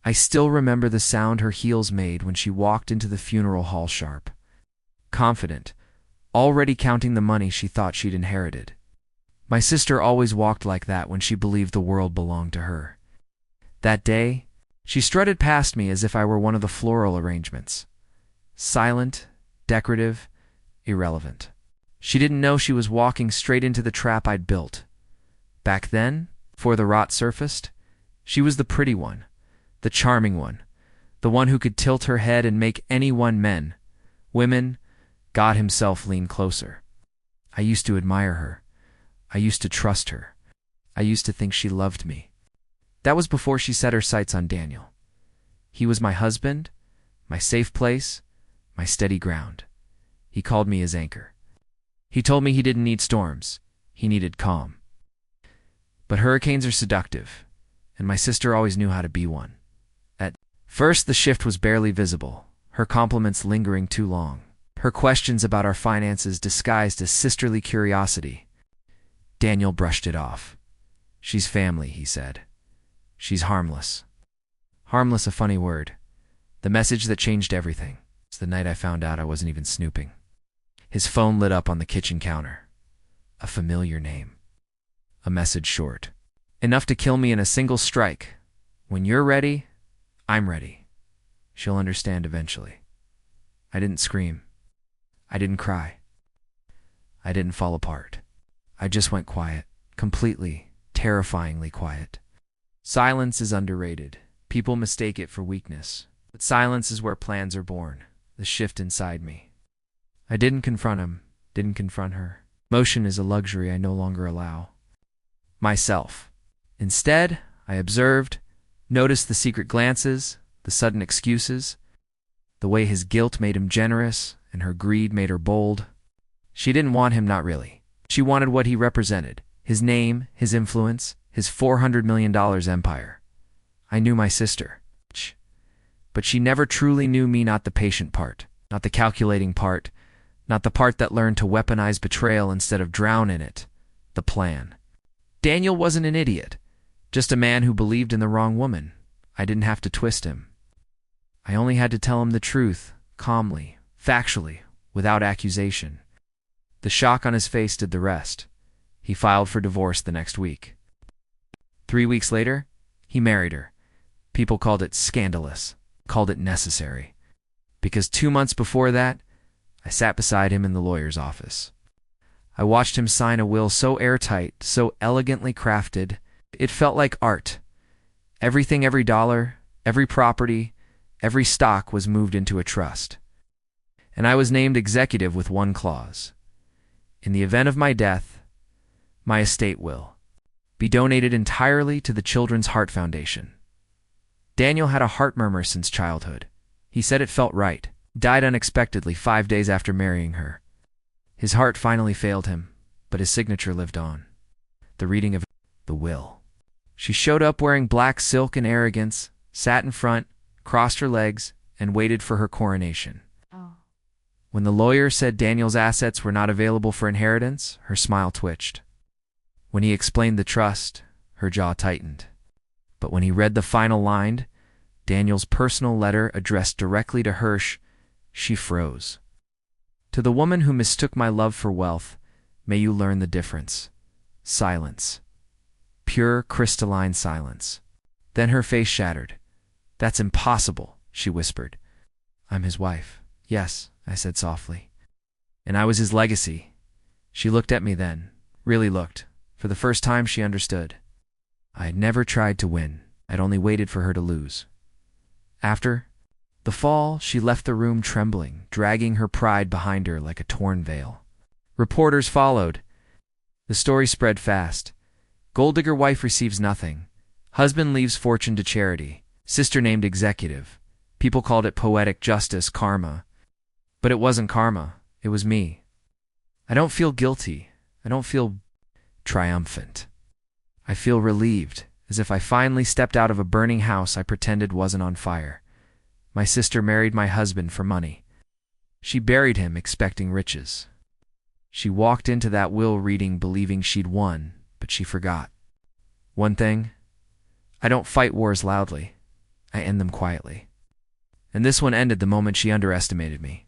I still remember the sound her heels made when she walked into the funeral hall sharp, confident, already counting the money she thought she'd inherited. My sister always walked like that when she believed the world belonged to her. That day, she strutted past me as if I were one of the floral arrangements. Silent, decorative, irrelevant. She didn't know she was walking straight into the trap I'd built. Back then, before the rot surfaced, she was the pretty one, the charming one, the one who could tilt her head and make anyone, men, women, God himself, lean closer. I used to admire her. I used to trust her. I used to think she loved me. That was before she set her sights on Daniel. He was my husband, my safe place, my steady ground. He called me his anchor. He told me he didn't need storms. He needed calm. But hurricanes are seductive, and my sister always knew how to be one. At first, the shift was barely visible, her compliments lingering too long, her questions about our finances disguised as sisterly curiosity. Daniel brushed it off. She's family, he said. She's harmless. Harmless, a funny word. The message that changed everything. It's the night I found out I wasn't even snooping. His phone lit up on the kitchen counter. A familiar name. A message short. Enough to kill me in a single strike. When you're ready, I'm ready. She'll understand eventually. I didn't scream. I didn't cry. I didn't fall apart. I just went quiet. Completely, terrifyingly quiet. Silence is underrated. People mistake it for weakness. But silence is where plans are born. The shift inside me. I didn't confront him. Didn't confront her. Motion is a luxury I no longer allow. Myself. Instead, I observed, noticed the secret glances, the sudden excuses, the way his guilt made him generous and her greed made her bold. She didn't want him, not really. She wanted what he represented, his name, his influence, his $400 million empire. I knew my sister. But she never truly knew me, not the patient part, not the calculating part, not the part that learned to weaponize betrayal instead of drown in it, the plan. Daniel wasn't an idiot, just a man who believed in the wrong woman. I didn't have to twist him. I only had to tell him the truth, calmly, factually, without accusation. The shock on his face did the rest. He filed for divorce the next week. 3 weeks later, he married her. People called it scandalous, called it necessary. Because 2 months before that, I sat beside him in the lawyer's office. I watched him sign a will so airtight, so elegantly crafted, it felt like art. Everything, every dollar, every property, every stock was moved into a trust. And I was named executive with one clause. In the event of my death, my estate will be donated entirely to the Children's Heart Foundation. Daniel had a heart murmur since childhood. He said it felt right. Died unexpectedly 5 days after marrying her. His heart finally failed him, but his signature lived on. The reading of the will. She showed up wearing black silk and arrogance, sat in front, crossed her legs, and waited for her coronation. When the lawyer said Daniel's assets were not available for inheritance, her smile twitched. When he explained the trust, her jaw tightened. But when he read the final line, Daniel's personal letter addressed directly to Hirsch, she froze. To the woman who mistook my love for wealth, may you learn the difference. Silence. Pure, crystalline silence. Then her face shattered. That's impossible, she whispered. I'm his wife. Yes, I said softly. And I was his legacy. She looked at me then, really looked. For the first time she understood. I had never tried to win. I'd only waited for her to lose. After the fall, she left the room trembling, dragging her pride behind her like a torn veil. Reporters followed. The story spread fast. Gold digger wife receives nothing. Husband leaves fortune to charity. Sister named executive. People called it poetic justice, karma. But it wasn't karma. It was me. I don't feel guilty. I don't feel triumphant. I feel relieved, as if I finally stepped out of a burning house I pretended wasn't on fire. My sister married my husband for money. She buried him expecting riches. She walked into that will reading believing she'd won, but she forgot. One thing, I don't fight wars loudly. I end them quietly. And this one ended the moment she underestimated me.